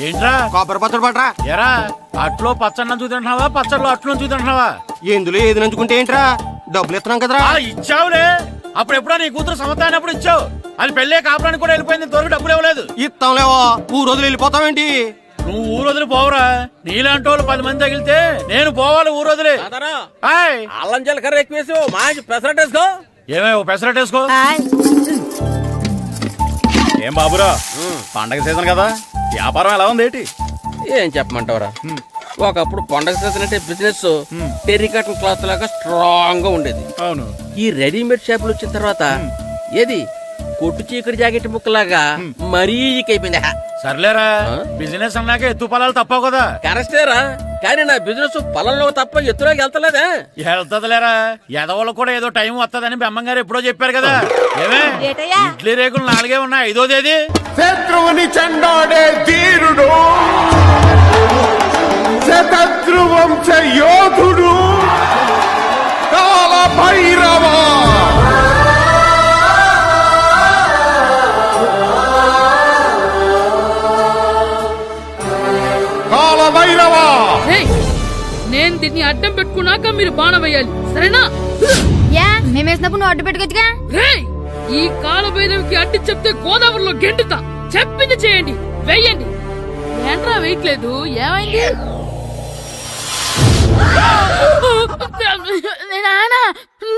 ఏంట్రా కొబ్బరి పచ్చడి పట్రా. ఎరా అట్లో పచ్చన్నం చూతింటున్నావా, పచ్చడిలో అట్లు చూతింటున్నావా? ఎందులో ఏది నంచుకుంటే ఏంట్రా, డబ్బులు ఇస్తున్నాం కదరా. ఇచ్చావులే, అప్పుడు ఎప్పుడో నీ కూతురు సమత అయినప్పుడు ఇచ్చావు. అది పెళ్ళే కాపురానికి కూడా వెళ్ళిపోయింది, తోడు డబ్బులు ఇవ్వలేదు. ఇస్తాంలేవో, ఊరు వదిలి వెళ్ళిపోతావేంటి? నువ్వు ఊరు వదిలి పోవురా, నీలాంటి వాళ్ళు 10 మంది తగిలితే నేను పోవాలి ఊరు వదిలి. అల్లం జీలకర్ర ఎక్కువ వేసి మంచి పెసరట్ వేసుకో. ఏమేమో పెసరట్ వేసుకో. ఏం బాబురా, పండగ సీజన్ కదా, వ్యాపారం ఎలా ఉంది ఏంటి? ఏం చెప్పమంటావురా, ఒకప్పుడు పండగ సీజన్ అంటే బిజినెస్ టెర్రికాటన్ క్లాత్ లాగా స్ట్రాంగ్ గా ఉండేది. అవును, ఈ రెడీమేడ్ షాపులు వచ్చిన తర్వాత ఏది కొట్టు చీకటి జాకెట్ ముక్కలాగా మరీ అయిపోయింది. సర్లేరా, బిజినెస్ అన్నాక ఎత్తు పొలాలు తప్పవు కదా. కరెక్టేరా, కానీ నా బిజినెస్ పొలంలో తప్ప ఎత్తులోకి వెళ్తలేదా? వెళ్తదిలేరా, ఎదవలు కూడా ఏదో టైం వస్తుందని బెమ్మంగారు ఎప్పుడో చెప్పారు కదా. ఏమే ఇడ్లీ రేకులు 4 ఉన్నాయి, 5వ తేదీ. శత్రువుని చెండాడే ధీరుడు, శతద్రు వంశ యోధుడు కాల భైరవ. నేను దీన్ని అడ్డం పెట్టుకున్నాక మీరు బాణం వేయాలి, సరేనా? మేమేసినప్పుడు నువ్వు అడ్డు పెట్టుకోవచ్చుగా. ఈ కాలభైరవికి అడ్డు చెప్తే గోదావరిలో గెంటుతా. చెప్పింది చేయండి, వెయ్యండి. ఏంట్రా వేయట్లేదు, ఏమైంది?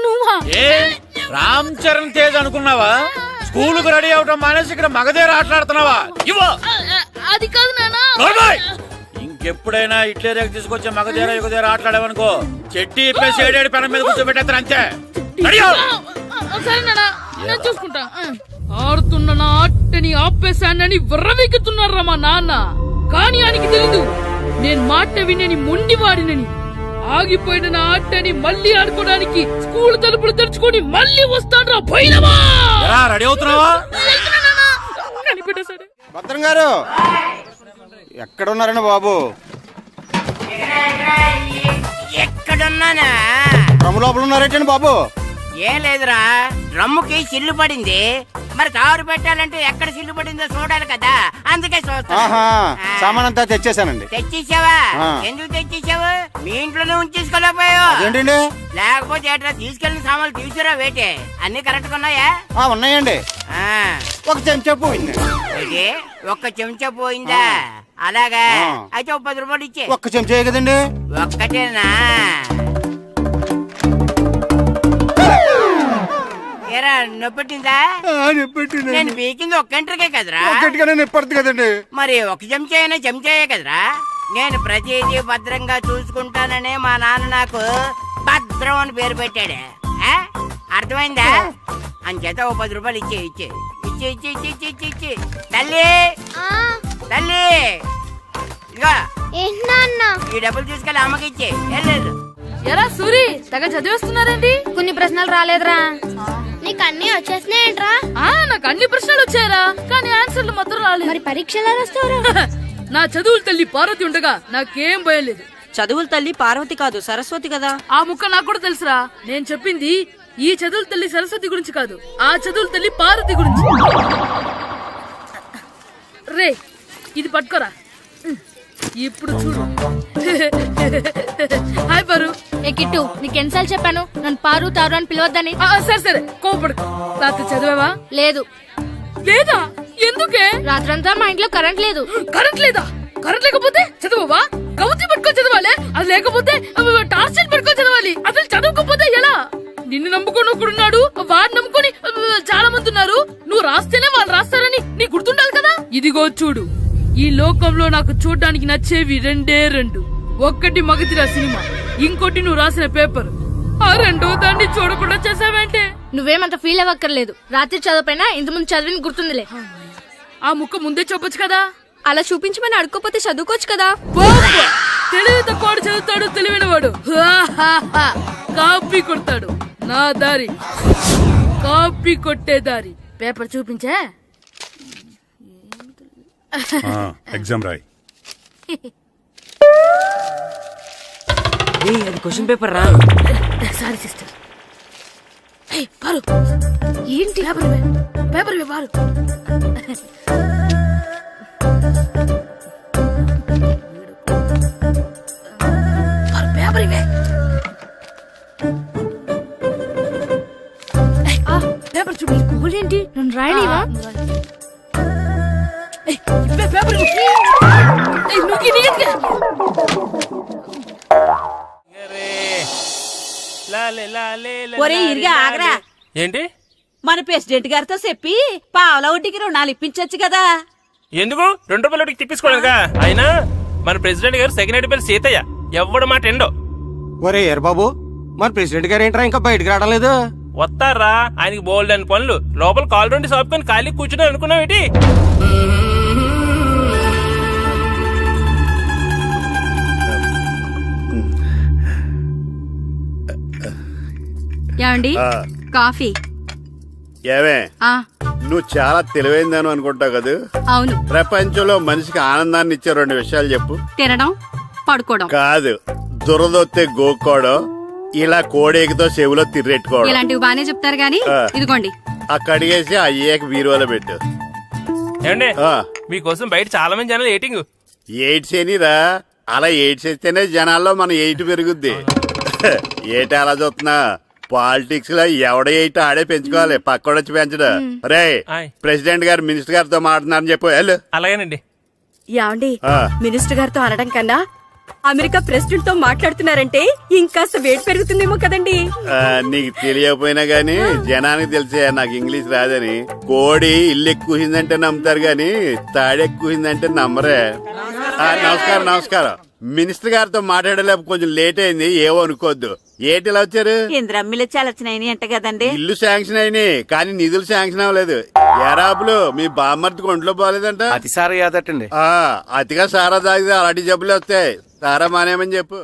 నువ్వా? రామ్ చరణ్ తేజ్ అనుకున్నావా? స్కూలుకు రెడీ అవటం మానేసి ఇక్కడ మగధేర ఆటలాడుతున్నావా? ఇవ్వ. అది కాదు నానా. ఇంకెప్పుడైనా ఇట్లే రేపు తీసుకొచ్చే మగధేర యుగధేర ఆటలాడేవనుకో, చెట్టి ఇప్పేసి 7 పెనం మీద కూర్చోబెట్టేస్తారు అంతే. సరే నానా, నేను చూసుకుంటా. ఆడుతున్న నా ఆటని ఆపేశానని విర్రవీగుతున్నారా మా నాన్న. కానీ ఆయనకి తెలీదు నేను మాట వినని మొండివాడినని. ఆగిపోయిన నా ఆటని మళ్ళీ ఆడుకోవడానికి స్కూల్ తలుపులు తెరుచుకొని మళ్ళీ వస్తాను రా భైరవా. రెడీ అవుతున్నావా? భద్రం గారు ఎక్కడున్నారండి బాబు? ఎక్కడున్నానా? డ్రమ్ము లోపల ఉన్నారేంటండి బాబు? ఏం లేదురా, డ్రమ్ముకి సిల్లు పడింది. మరి కారు పెట్టాలంటే ఎక్కడ సిల్లు పడిందో చూడాలి కదా, అందుకే చూస్తా. సామాన్ అంతా తెచ్చేసానండి. తెచ్చేసావా? ఎందుకు తెచ్చేసావు? మీ ఇంట్లోనే ఉంచేసుకోలేకపోయావు ఏంటండి? లేకపోతే ఎట్లా తీసుకెళ్లిన సామాన్లు తీసుకురా వేటే. అన్ని కరెక్ట్ గా ఉన్నాయా? ఉన్నాయండి. ఒక చెంచా పోయింది. ఒక్క చెంచా పోయిందా? అలాగా, అయితే 10 రూపాయలు ఇచ్చే. ఒక్క చెంచా కదండి? ఒక్కటేనా? ఏరా నొప్పెట్టిందా? నేను పీకింది ఒక్క గంటకే కదరా. కదండి. మరి ఒక చెంచాయే కదరా. నేను ప్రతిదీ భద్రంగా చూసుకుంటాననే మా నాన్న నాకు భద్రం అని పేరు పెట్టాడు. అర్థమైందా? అంచేత 10 రూపాయలు ఇచ్చే. తల్లి తల్లి, ఇదిగో ఈ డబ్బులు తీసుకెళ్ళి అమ్మకి ఇచ్చే. ఎరా సూరి, తెగ చదివేస్తున్నారండి. కొన్ని ప్రశ్నలు రాలేదురా. నీకు అన్ని వచ్చేసినాయంట్రా? నాకు అన్ని ప్రశ్నలు వచ్చాయరా, కానీ ఆన్సర్లు మాత్రం రాలేదు. మరి పరీక్షలు వస్తావురా? నా చదువుల తల్లి పార్వతి ఉండగా నాకేం భయం లేదు. చదువుల తల్లి పార్వతి కాదు, సరస్వతి కదా. ఆ ముక్క నాకు కూడా తెలుసురా. నేను చెప్పింది ఈ చదువుల తల్లి సరస్వతి గురించి కాదు, ఆ చదువుల తల్లి పార్వతి గురించి. రే, ఇది పట్టుకోరా. ఇప్పుడు చూడు. హాయ్ పారు. ఏ కిట్టు, నీకు ఎన్నిసార్లు చెప్పాను నన్ను పారు తారు అని పిలవద్దని? సరే కోపడుకో. రాత్రి చదివావా? లేదు. లేదా? ఎందుకే? రాత్రంతా మా ఇంట్లో కరెంట్ లేదు. కరెంట్ లేదా? కరెంట్ లేకపోతే చదవవా? కవిత పట్టుకొని చదవాలి. అది లేకపోతే టార్చ్ పట్టుకొని చదవాలి. అసలు చదవకపోతే ఎలా? నిన్ను నమ్ముకొని ఒకడున్నాడు, వాడు నమ్ముకొని చాలా మంది ఉన్నారు. నువ్వు రాస్తేనే వాళ్ళు రాస్తారని నీకు గుర్తుండాలి కదా. ఇదిగో చూడు, ఈ లోకంలో నాకు చూడ్డానికి నచ్చేవి 2. ఒక్కటి మగధిర సినిమా, ఇంకోటి నువ్వు రాసిన పేపర్. ఆ 2వ దాన్ని చూడకుండా చేసావేంటే? నువ్వేమంత ఫీల్ అవ్వక్కర్లేదు. రాత్రి చదవపోయినా ఇంతకుముందు చదివిన గుర్తుందిలే. ఆ ముక్క ముందే చెప్పొచ్చు కదా. అలా చూపించమని అడుక్కోపోతే చదువుకోవచ్చు కదా. తెలివి తక్కువ చదువుతాడు, తెలివైన వాడు కాపీ కొడతాడు. నా దారి కాపీ కొట్టే దారి. పేపర్ చూపించే. ఎగ్జామ్ రాయి. అది క్వశ్చన్ పేపర్ రా. Sorry sister. పారు, ఏంటి పేపర్ పారు. పేపర్ ఇవే పేపర్ చూపి ఏంటి నన్ను రాయనివా ఇవే పేపర్ నువ్వు నీట్గా ఒరే ఇరిగా ఆగరా. ఏంటి మన ప్రెసిడెంట్ గారితో చెప్పి పావుల వడ్డీకి రుణాలు ఇప్పించొచ్చు కదా. ఎందుకు 2 రూపాయలు తిప్పించుకోలేదుగా. అయినా మన ప్రెసిడెంట్ గారు సెకండ్ పేరు సీతయ్య ఎవడు మాట ఎండో. ఒరే ఎర్ బాబు, మన ప్రెసిడెంట్ గారు ఏంట్రా ఇంకా బయటకు రావడం లేదు? వస్తారా ఆయనకి బోల్డ్ అని పనులు. లోపల కాలు రెండు సాపుకొని ఖాళీ కూర్చుని అనుకున్నావు ఏంటి? ఏమండి కాఫీ ఏమే ఆ నువ్వు చాలా తెలివైందని అనుకుంటావు కదా. అవును. ప్రపంచంలో మనిషికి ఆనందాన్ని ఇచ్చే 2 విషయాలు చెప్పు. తినడం పడుకోవడం. కాదు, దురదొత్తే గోక్కోవడం, ఇలా కోడేకితో చెవులో తిర్రెట్టుకోవడం. ఇలాంటివి బానే చెప్తారు గానీ ఇదిగోండి. అక్కడిగేసి అయ్యాక బీరువాలో పెట్టు. ఏమండి ఆ, మీకోసం బయట చాలా మంది జనాలు ఏటింగ్. ఎయిడ్స్ ఏనిరా, అలా ఎయిడ్స్ వేస్తేనే జనాల్లో మన ఎయిట్ పెరుగుద్ది. ఏటి అలా చూస్తున్నా? పాలిటిక్స్ లో ఎవడ ఎయిట్ ఆడే పెంచుకోవాలి, పక్కడొచ్చి పెంచడు. రే ఆయ్. ప్రెసిడెంట్ గారు మినిస్టర్ గారితో మాట్లాడుతున్నారని చెప్పు. వెళ్ళు. అలాగేనండి. ఏమండి ఆ. మినిస్టర్ గారితో అనడం కన్నా అమెరికా ప్రెసిడెంట్ తో మాట్లాడుతున్నారంటే ఇంకాస్త వేడి పెరుగుతుందేమో కదండి. నీకు తెలియకపోయినా గానీ జనానికి తెలిసే నాకు ఇంగ్లీష్ రాదని. కోడి ఇల్లు ఎక్కువసిందంటే నమ్ముతారు గాని తాడెక్కువసిందంటే నమ్మరే. నమస్కారం నమస్కారం. మినిస్టర్ గారితో మాట్లాడలేక కొంచెం లేట్ అయింది, ఏవో అనుకోవద్దు. ఏటి ఇలా వచ్చారు? ఇంద్రమ్మిలు చాలచ్చినాయని అంట కదండి. ఇల్లు శాంక్షన్ అయినాయి కానీ నిధులు శాంక్షన్ అవ్వలేదు. ఎరాపులు మీ బామ్మర్తికి ఒంట్లో పోలేదంట. అతిసారి యాదటండి. అతిగా సారా తాగితే అలాంటి జబ్బులు వస్తాయి. సారా మానేమని చెప్పు.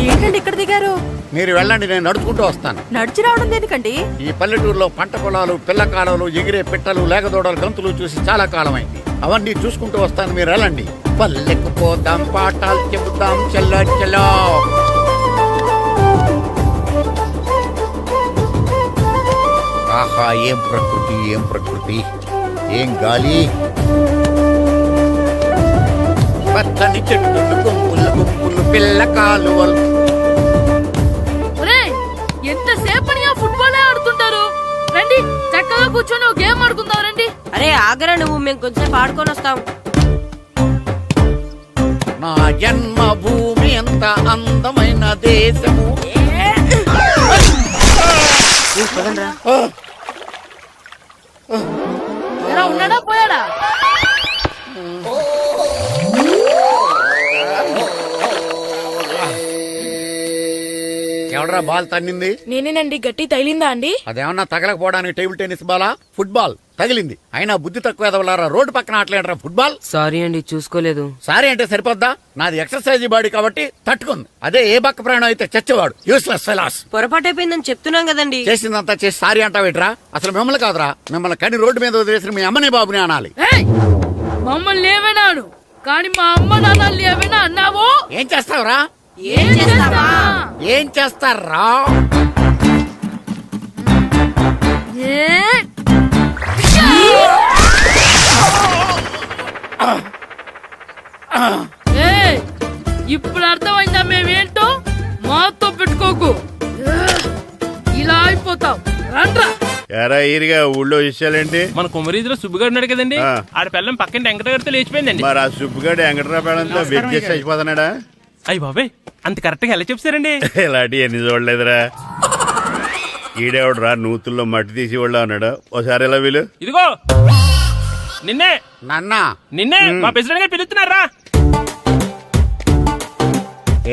ఏంటండి ఇక్కడ దిగారు? మీరు వెళ్ళండి, నేను నడుచుకుంటూ వస్తాను. నడిచి రావడం దేనికండి? ఈ పల్లెటూరులో పంట పొలాలు, పిల్ల కాలాలు, ఎగిరే పిట్టలు, లేగదోడలు, గంతులు చూసి చాలా కాలం అయింది. అవన్నీ చూసుకుంటూ వస్తాను, మీరు వెళ్ళండి. పల్లెకు పోదాం, పాఠాలు చెబుతాం, చెల్లో చెల్లో. ఆహా, ఏం ప్రకృతి, ఏం ప్రకృతి, ఏం గాలి. పచ్చని చెట్లు, గుంపులు గుంపులు, పిల్ల కాలువలు. ఎంతసేపని ఫుట్బాల్ ఆడుతుంటారు. రండి చక్కగా కూర్చొని ఒక గేమ్ ఆడుకుందాం రండి. అరే ఆగరా నువ్వు, మేము కొంచెం ఆడుకొని వస్తాం. నా జన్మభూమి ఎంత అందమైన దేశము. ఎలా ఉన్నాడా పోయాడా? ఎవడరా బాల్ తన్నింది? నేనేనండి. గట్టి తగిలిందా అండి? అదేమన్నా తగలకపోవడానికి టేబుల్ టెన్నిస్ బాలా, ఫుట్బాల్ తగిలింది. అయినా బుద్ధి తక్కువ ఎదవలారా, రోడ్డు పక్కన ఆటలేడరా ఫుట్బాల్. సారీ అండి, చూసుకోలేదు. సారీ అంటే సరిపోద్దా? నాది ఎక్సర్సైజ్ బాడీ కాబట్టి తట్టుకుంది. అదే ఏ బక్క ప్రాణం అయితే చచ్చేవాడు. Useless fellas. పొరపాటు అయిపోయిందని చెప్తున్నాం కదండి. చేసిందంతా చేసి సారీ అంటావేట్రా? అసలు మిమ్మల్ని కాదురా, మిమ్మల్ని కని రోడ్డు మీద వదిలేసిన మీ అమ్మని బాబుని అనాలి. ఏయ్! మమ్మల్ని ఏమైనాను కానీ మా అమ్మ నాన్నల్ని ఏమైనా అన్నావో ఏం చేస్తావురా? ఏం చేస్తావా? ఏం చేస్తారా? ఇప్పుడు అర్థమైందా మేమేంటో? మాతో పెట్టుకోకు, ఇలా అయిపోతాం. రండ్రా. ఎరా ఈరిగా ఊళ్ళో విషయాలేంటి? మన కుమరీధిలో సుబ్బుగాడు ఉన్నాడు కదండి, ఆ. ఆడ పిల్లం పక్కన వెంకటగారితో లేచిపోయిందండి. మరి ఆ సుబ్బుగాడు వెంకటరాపేడంతో వెజ్జెస్ అయిపోతున్నాడా? అయ్యి బాబాయ్, అంత కరెక్ట్ గా ఎలా చెప్తారండి? ఇలాంటి ఎన్ని చూడలేదురా. ఈడేవాడురా నూతుల్లో మట్టి తీసి వాళ్ళు అన్నాడు. ఓసారి ఎలా వీలు? ఇదిగో నిన్నే నాన్న నిన్నే మా ప్రెసిడెంట్ గారు పిలుస్తున్నారా?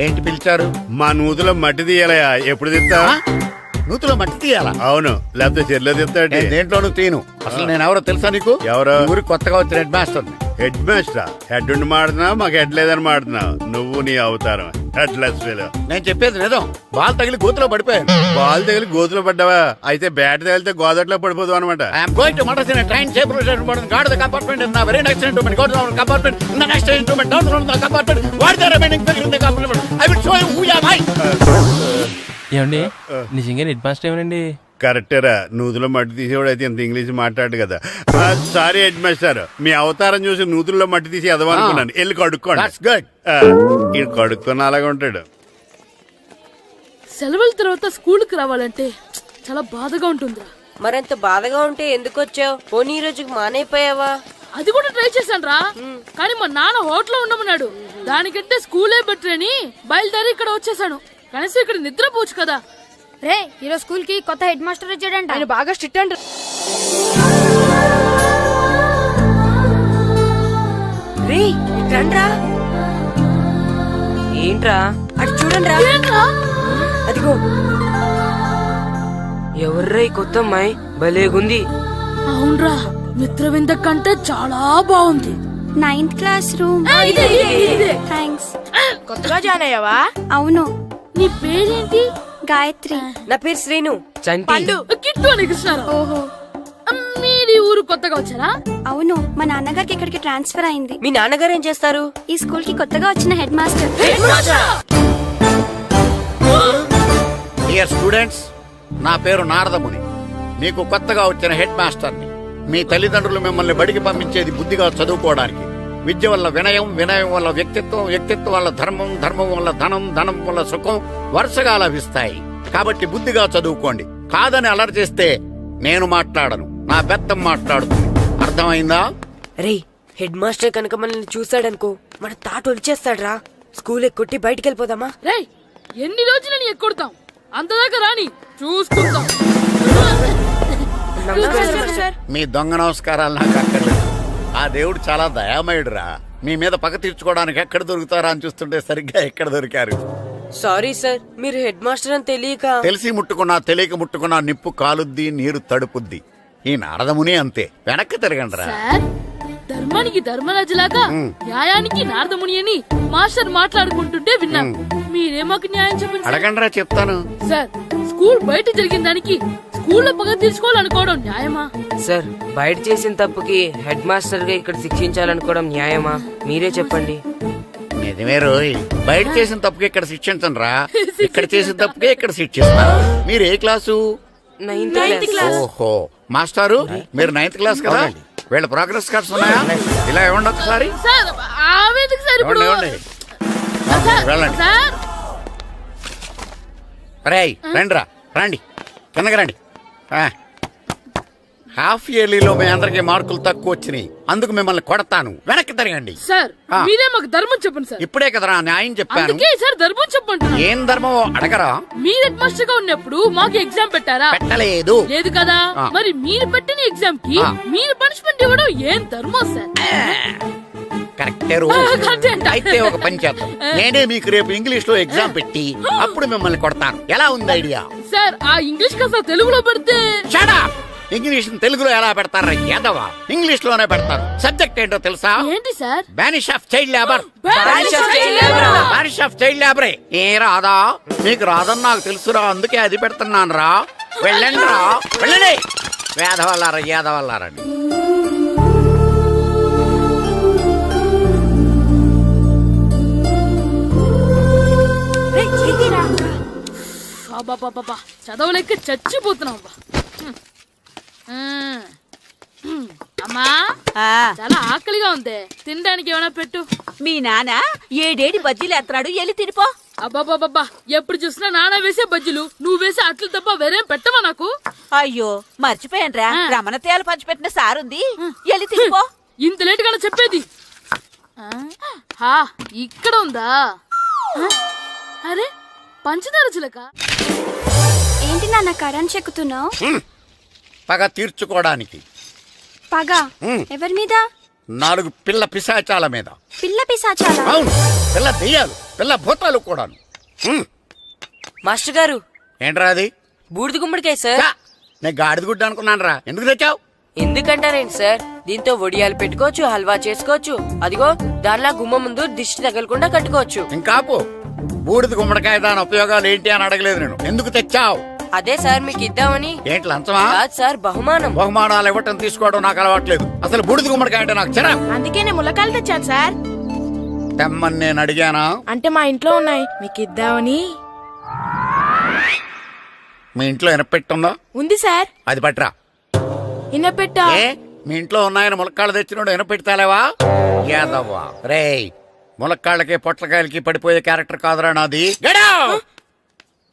ఏంటి పిలిచారు? మా నూతులో మట్టి తీయాలయా. ఎప్పుడు తీస్తా? నూతులో మట్టి తీయాలా? అవును, లేకపోతే చెర్లో తీస్తాడు. నేను దేంట్లోనూ తీను. అసలు నేను ఎవరో తెలుసా నీకు? ఎవరు? ఊరికి కొత్తగా వచ్చిన head master. Head master? Head ఉండి మాడుతున్నావు, మాకు హెడ్ లేదని మాడుతున్నావు. నువ్వు నీ అవతారం హెడ్ లెస్ ఫెలో. నేను చెప్పేది నిజం. బాల్ తగిలి గోతులో పడిపోయాను. బాల్ తగిలి గోతులో పడ్డావా? అయితే బ్యాట్ తగిలితే గోదట్లో పడిపోదు అనమాట. I'm going to Madras in train safe guard the compartment in the very next instrument go to the compartment in the next instrument down from the compartment what the remaining thing in the compartment I will show you who am I. ఏమండి నిజంగా head master ఏమనండి? కరెక్టేరా నూతులో మట్టి తీసేవాడు అయితే ఇంత English మాట్లాడు కదా. Sorry head master, మీ అవతారం చూసి నూతుల్లో మట్టి తీసి ఎదవనుకున్నాను. వెళ్ళి కడుక్కోండి. That's good. ఈయన కడుక్కొని అలాగే ఉంటాడు. సెలవుల తర్వాత స్కూల్కి రావాలంటే చాలా బాధగా ఉంటుందిరా. మరంత బాధగా ఉంటే ఎందుకు వచ్చావు? పోనీ ఈ రోజుకి మానైపోయావా? అది కూడా ట్రై చేశాను రా, కానీ మా నాన్న హోటల్లో ఉండమన్నాడు. దానికంటే స్కూలే బెటర్ అని బయలుదేరి ఇక్కడ వచ్చేసాను. కనీసం ఇక్కడ నిద్రపోవచ్చు కదా. రే ఈరోజు స్కూల్ కి కొత్త హెడ్ మాస్టర్ వచ్చాడంట. ఆయన బాగా స్ట్రిక్ట్ అంట. రే రండ్రా. ఏంట్రా అటు చూడండి రా. అదిగో ఎవర్రా ఈ కొత్త అమ్మాయి? భలేగుంది. అవునరా, మిత్రవింద కంటే చాలా బాగుంది. 9th class room. థ్యాంక్స్. కొత్తగా జాయిన్ అయ్యావా? అవును. నీ పేరేంటి? గాయత్రి. నా పేరు శ్రీను. చంటి. కిట్టు అని కృష్ణారావు. ఓహో. మీరు ఊరు కొత్తగా వచ్చారా? అవును, మా నాన్నగారికి ఇక్కడికి ట్రాన్స్ఫర్ అయింది. మీ నాన్నగారు ఏం చేస్తారు? ఈ స్కూల్ కి కొత్తగా వచ్చిన హెడ్ మాస్టర్. డియర్ స్టూడెంట్స్, నా పేరు నారదముని. మీకు కొత్తగా వచ్చిన హెడ్ మాస్టర్ని. మీ తల్లిదండ్రులు మిమ్మల్ని బడికి పంపించేది బుద్ధిగా చదువుకోవడానికి. విద్య వల్ల వినయం, వినయం వల్ల వ్యక్తిత్వం, వ్యక్తిత్వం వల్ల ధర్మం, ధర్మం వల్ల ధనం, ధనం వల్ల సుఖం వరుసగా లభిస్తాయి. కాబట్టి బుద్ధిగా చదువుకోండి. కాదని అలర్ చేస్తే నేను మాట్లాడను, నా బెత్తం మాట్లాడుతుంది. అర్థమైందా? రే హెడ్ మాస్టర్ కనుక మనల్ని చూసాడనుకో మన తాట ఒలిచేస్తాడ్రా. స్కూల్ ఎక్కొట్టి బయటికి వెళ్ళిపోదామా? రేయ్, ఎన్ని రోజులని ఎక్కొడతాం? అంతదాకా రాని చూసుకుంటాం. మీ దొంగ నమస్కారాలు నాకు అక్కర్లేదు. ఆ దేవుడు చాలా దయామయుడురా. మీ మీద పగ తీర్చుకోవడానికి ఎక్కడ దొరుకుతారా అని చూస్తుంటే సరిగ్గా ఎక్కడ దొరికారు. సారీ సార్, మీరు హెడ్ మాస్టర్ అని తెలియక. తెలిసి ముట్టుకున్నా తెలియక ముట్టుకున్నా నిప్పు కాలుద్ది, నీరు తడుపుద్ది. ఈ నారదముని అంతే. వెనక్కి తిరగండిరా. సార్, ధర్మానికి ధర్మరాజులాగా న్యాయానికి నారదముని అని మాస్టర్ మాట్లాడుకుంటుంటే విన్నాం. మీరే మాకు న్యాయం చెప్పండి సార్. అడగండిరా, చెప్తాను. సార్, స్కూల్ బయట జరిగిన దానికి స్కూల్లో పగ తీర్చుకోవాలనుకోవడం న్యాయమా? సార్, బయట చేసిన తప్పుకి హెడ్ మాస్టర్ గా ఇక్కడ శిక్షించాలనుకోవడం న్యాయమా? మీరే చెప్పండి. నిజమే రోయ్, బయట చేసిన తప్పుకి ఇక్కడ శిక్షించండి రా. ఇక్కడ చేసిన తప్పుకే ఇక్కడ శిక్షిస్తున్నారు. మీరు ఏ క్లాసు? 9th class. ఓహో, మాస్టారు మీరు 9th క్లాస్ కదా? వీళ్ళ ప్రోగ్రెస్ కార్డ్స్ ఉన్నాయా? ఇలా ఇవ్వండి ఒకసారి. సార్, ఆవేదకు సార్ ఇప్పుడు. ఇవ్వండి. వెళ్ళండి. సార్, రేయ్ రండిరా, రండి కిందకి రండి. హాఫ్ ఇయర్లీలో మీ అందరికి మార్కులు తక్కువ వచ్చినాయి, అందుకు మిమ్మల్ని కొడతాను. వెనక్కి తిరగండి. సార్ మీరే మాకు ధర్మం చెప్పండి సార్. ఇప్పుడే కదరా న్యాయం చెప్పాను. అందుకే సార్ ధర్మం చెప్పండి. ఏం ధర్మమో అడగరా? మీరు హెడ్ మాస్టర్ గా ఉన్నప్పుడు మాకు ఎగ్జామ్ పెట్టారా? పెట్టలేదు. లేదు కదా. మరి మీరు పెట్టిన ఎగ్జామ్ కి మీరు పనిష్మెంట్ ఇవ్వడం ఏం ధర్మం సార్? కరెక్టే రో. అయితే ఒక పని చేద్దాం, నేనే మీకు రేపు ఇంగ్లీష్ లో ఎగ్జామ్ పెట్టి అప్పుడు మిమ్మల్ని కొడతాను. ఎలా ఉంది ఐడియా? సార్, ఆ ఇంగ్లీష్ కాస్త తెలుగులో పెడితే. Shut up! ఇంగ్లీష్ తెలుగులో ఎలా పెడతారా యాదవా? ఇంగ్లీష్ లోనే పెడతారు. సబ్జెక్ట్ ఏంటో తెలుసా? ఏంటి sir? Banish of child labour. Banish of child labor. Banish of child లేబరే. ఏ రాదా? మీకు రాదని నాకు తెలుసురా, అందుకే అది పెడుతున్నాను రా. వెళ్ళండి రా, వెళ్ళండి. వేదవల్లారా, యాదవల్లారండి. బాబా చదవలేక చచ్చిపోతున్నాం. అమ్మా, చాలా ఆకలిగా ఉంది, తినడానికి ఏమైనా పెట్టు. మీ నాన్న ఏడేడి బజ్జీలు ఎత్తాడు, ఎల్లి తినిపో. అబ్బాబాబా, ఎప్పుడు చూసినా నాన్న వేసే బజ్జీలు, నువ్వు వేసే అట్లు తప్ప వేరేం పెట్టవా నాకు? అయ్యో మర్చిపోయానురా, రమణ తేలు పంచిపెట్టిన సారుంది, ఎల్లి తినిపో. ఇంత లేట్ గా చెప్పేది. ఇక్కడ ఉందా? అరే, పంచదార చిలక. ఏంటి నాన్న కరెంట్ చెక్కుతున్నావు? పగ తీర్చుకోవడానికి. పగ ఎవరి మీద? 4 పిల్ల పిశాచాల మీద. పిల్ల పిశాచాలా? అవును, పిల్ల దెయ్యాలు, పిల్ల భూతాలు కూడాను. మాస్టర్ గారు, ఏంట్రా అది? బూడిద గుమ్మడికాయ సార్. నేను గాడిద గుడ్డ అనుకున్నాను రా. ఎందుకు తెచ్చావు? ఎందుకంటారేంటి సార్, దీంతో వడియాలు పెట్టుకోవచ్చు, హల్వా చేసుకోవచ్చు. అదిగో దానిలా గుమ్మ ముందు దిష్టి తగలకుండా కట్టుకోవచ్చు. ఇంకాపు, బూడిద గుమ్మడికాయ దాని ఉపయోగాలు ఏంటి అని అడగలేదు నేను. ఎందుకు తెచ్చావు? అదే సార్ మీకు ఇద్దామని. ఏంటి లంచమా? కాదు సార్, బహుమానం. బహుమానాలు ఇవ్వటం తీసుకోవడం నాకు అలవాట్లేదు. అసలు బూడిద గుమ్మడికాయ అంటే నాకు చిరా. అందుకే నేను ములకాయలు తెచ్చాను సార్. తెమ్మని నేను అడిగానా? అంటే మా ఇంట్లో ఉన్నాయి, మీకు ఇద్దామని. మీ ఇంట్లో ఎనపెట్టుందా? ఉంది సార్. అది పట్రా. ఇన్నపెట్టా? ఏ మీ ఇంట్లో ఉన్నాయని ములక్కాళ్ళు తెచ్చినోడు ఎనపెడతాలేవా? యాదవ్వా రేయ్, ములక్కాళ్ళకి పొట్లకాయలకి పడిపోయే క్యారెక్టర్ కాదురా నాది.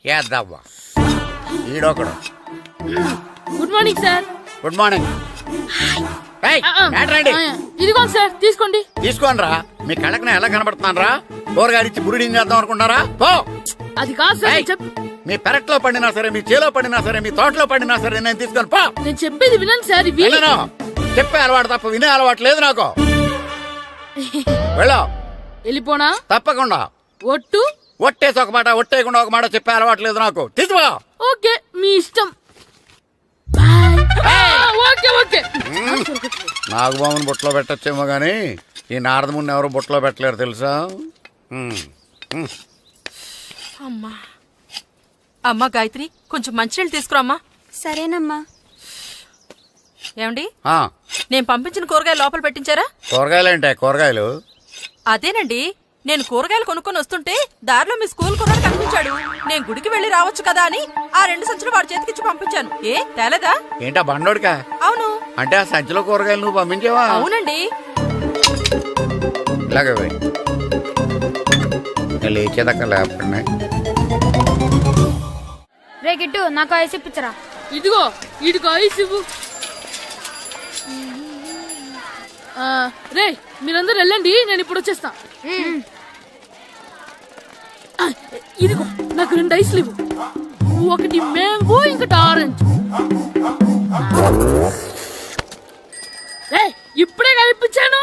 యాదవ్వా ఈడొకడు. Good morning sir. Good morning. ఇదిగోండి సార్, తీసుకోండి. తీసుకోనరా, మీ కళ్ళకి నేను ఎలా కనబడుతున్నాను రా? కూరగాయలిచ్చి బురిడింగ్ చేద్దాం అనుకుంటారా? పో. అది కాదు సార్. మీ పెరట్లో పండినా సరే, మీ చేలో పండినా సరే, మీ తోటలో పండినా సరే నేను తీసుకొని పో. నేను చెప్పేది వినండి సార్. ఇవి చెప్పే అలవాటు తప్ప వినే అలవాటు లేదు నాకు. వెళ్ళో. వెళ్ళిపోనా? తప్పకుండా. ఒట్టు? ఒట్టేసి ఒక మాట, ఒట్టేయకుండా ఒక మాట చెప్పే అలవాటు లేదు నాకు. తీసుకో. ఓకే, మీ ఇష్టం. Okay okay. నాగబాబుని బుట్టలో పెట్టచ్చేమో గాని ఈ నారదముని ఎవరు బుట్టలో పెట్టలేరు తెలుసా? అమ్మా గాయత్రి, కొంచెం మంచినీళ్ళు తీసుకురామ్మా. సరేనమ్మా. ఏమండి, నేను పంపించిన కూరగాయలు లోపల పెట్టించారా? కూరగాయలు ఏంటే? కూరగాయలు అదేనండి, నేను కూరగాయలు కొనుక్కొని వస్తుంటే దారిలో మీ స్కూల్ కుర్రాడు కనిపించాడు. నేను గుడికి వెళ్లి రావచ్చు కదా అని ఆ 2 సంచులు వాడి చేతికిచ్చి పంపించాను. ఏ తేలేదా? ఏంటా బండోడికా? అవును. అంటే ఆ సంచిలో కూరగాయలు నువ్వు పంపించావా? అవునండి. ఇలాగే లేచేదాకా లేపండి. రే గిట్టు, నాకు ఐస్ ఇప్పించరా. ఇదిగో ఇదిగో ఐస్ ఇవ్వు. రే మీరందరూ వెళ్ళండి, నేను ఇప్పుడు వచ్చేస్తా. ఇదిగో నాకు 2 ఐస్లు ఇవ్వు. ఒకటి మ్యాంగో, ఇంకటి ఆరెంజ్. ఇప్పుడే కనిపించాను.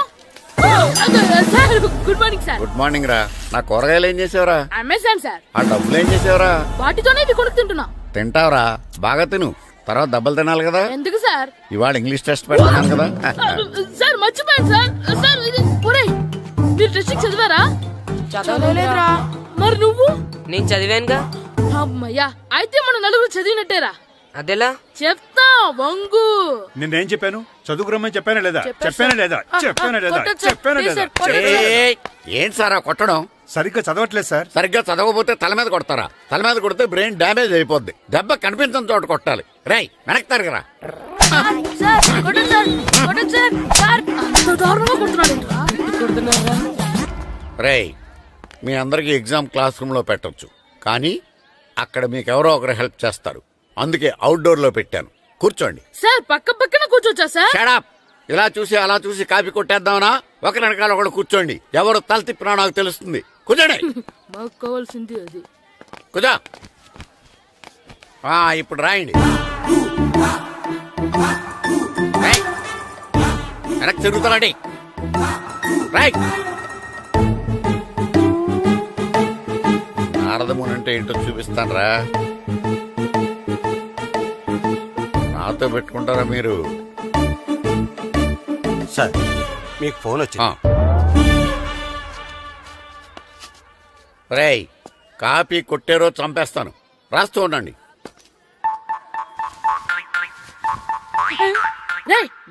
Sir good morning sir. Good morning రా. నా కూరగాయలు ఏం చేసావురా? Amazon sir. ఆ డబ్బులు ఏం చేసావురా? వాటితోనే ఇవి కొనుక్కు తింటున్నా. తింటావురా, బాగా తిను. తర్వాత దెబ్బలు తినాలి కదా. ఎందుకు సార్? ఇవాళ ఇంగ్లీష్ టెస్ట్ పెడతాను కదా. సార్ మర్చిపోయాను సార్. సార్ ఇది మీరు టెస్టింగ్ చదివారా? చదవలేదురా. మరి నువ్వు? నేను చదివానుగా. అమ్మయ్యా, అయితే మన నలుగురు చదివినట్టేరా. అదెలా? చెప్తా వంగు. నిన్నేం చెప్పాను? చదువుకురమ్మని చెప్పానా లేదా? చెప్పానా లేదా? చెప్పానా లేదా? చెప్పానా లేదా? ఏంటి సార్ కొట్టడం? సరిగ్గా చదవట్లేదు సార్. సరిగ్గా చదవకపోతే తల మీద కొడతారా? తల మీద కొడితే బ్రెయిన్ డ్యామేజ్ అయిపోద్ది. దెబ్బ కనిపించిన చోట కొట్టాలి. రై వెనక్కి తరగరా. రేయ్, మీ అందరికి ఎగ్జామ్ క్లాస్ రూమ్ లో పెట్టొచ్చు, కానీ అక్కడ మీకు ఎవరో ఒకరు హెల్ప్ చేస్తారు. అందుకే అవుట్డోర్ లో పెట్టాను. కూర్చోండి. సార్ పక్క పక్కన కూర్చోచ్చా సార్? Shut up. ఇలా చూసి అలా చూసి కాపీ కొట్టేద్దామనా? ఒకరి వెనకాల ఒకడు కూర్చోండి. ఎవరు తల తిప్పినా నాకు తెలుస్తుంది. కూర్చోండి. మాకు కావాల్సింది అది. కూర్చో. ఇప్పుడు రాయండి. వెనక్కి తిరుగుతారండి. రైట్. నారదముని అంటే ఏంటో చూపిస్తాను రా. నాతో పెట్టుకుంటారా మీరు? సార్ మీకు ఫోన్ వచ్చి. రేయ్, కాపీ కొట్టారో చంపేస్తాను. రాస్తూ ఉండండి.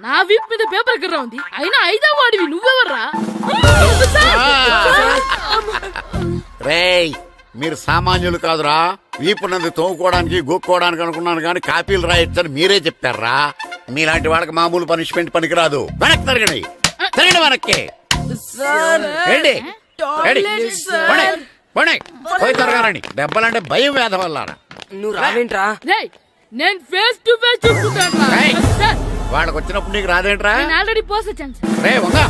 నా వీప్ మీద పేపర్ ఎక్కడ ఉంది? అయినా 5వ వాడివి నువ్వెవర్రా? రేయ్, మీరు సామాన్యులు కాదురా. వీపున్నది తోముకోవడానికి గోక్కోవడానికి అనుకున్నాను, కానీ కాపీలు రాయొచ్చని మీరే చెప్పారా? మీలాంటి వాళ్ళకి మామూలు పనిష్మెంట్ పనికిరాదు. వెనక్కి తిరగండి. తిరగండి వెనక్కి. పోయి తిరగారండి. దెబ్బలంటే భయం వేద వల్ల. నువ్వు రావేంట్రా? నేను ఫేస్ టు ఫేస్ చూసుకుంటాను. వాళ్ళకి వచ్చినప్పుడు నీకు రాదేంట్రా? నేను ఆల్రెడీ పోసొచ్చాను సార్. రే వంగా.